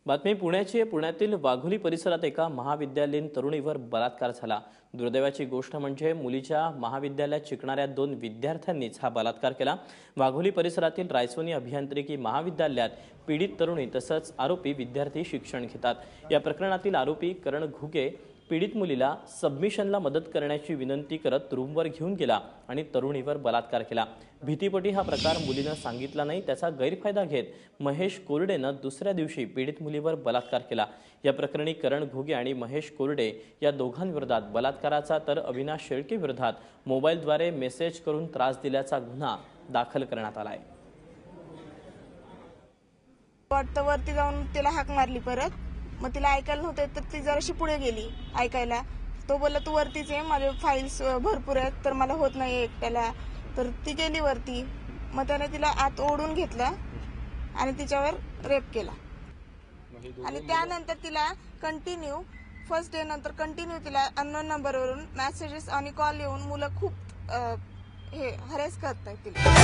बातमी पुण्याची आहे। पुण्यातील वाघोली परिसरात एका महाविद्यालयीन तरुणीवर बलात्कार झाला। दुर्दैवाची गोष्ट म्हणजे मुलीच्या महाविद्यालयात शिकणाऱ्या 2 विद्यार्थ्यांनीच हा बलात्कार केला। वाघोली परिसरातील रायसोनी अभियांत्रिकी महाविद्यालयात पीडित तरुणी तसंच आरोपी विद्यार्थी शिक्षण घेतात। या प्रकरणातील आरोपी करण घुगे पीडित मुलीला सबमिशनला मदत करण्याची विनंती करत रूमवर घेऊन गेला आणि तरुणीवर बलात्कार केला। भीतीपोटी हा प्रकार मुलीने सांगितला नाही, त्याचा गैरफायदा घेत महेश कोरडेने दुसऱ्या दिवशी पीडित मुलीवर बलात्कार केला। या प्रकरणी करण घुगे आणि महेश कोरडे या दोघांविरोधात बलात्काराचा तर अविनाश शेळके विरोधात मोबाईलद्वारे मेसेज करून त्रास दिल्याचा गुन्हा दाखल करण्यात आला आहे। वरती जाऊन तिला हाक मारली, परत मग तिला ऐकायला नव्हते तर ती जराशी पुढे गेली ऐकायला। तो बोलला तू वरतीच आहे, माझे फाईल्स भरपूर आहेत तर मला होत नाही एकट्याला। तर ती गेली वरती, मग त्याने तिला आत ओढून घेतलं आणि तिच्यावर रेप केला। आणि त्यानंतर तिला कंटिन्यू फर्स्ट डे नंतर कंटिन्यू तिला अननोन नंबरवरून मेसेजेस आणि कॉल येऊन मुलं खूप हरेस करतात तिला।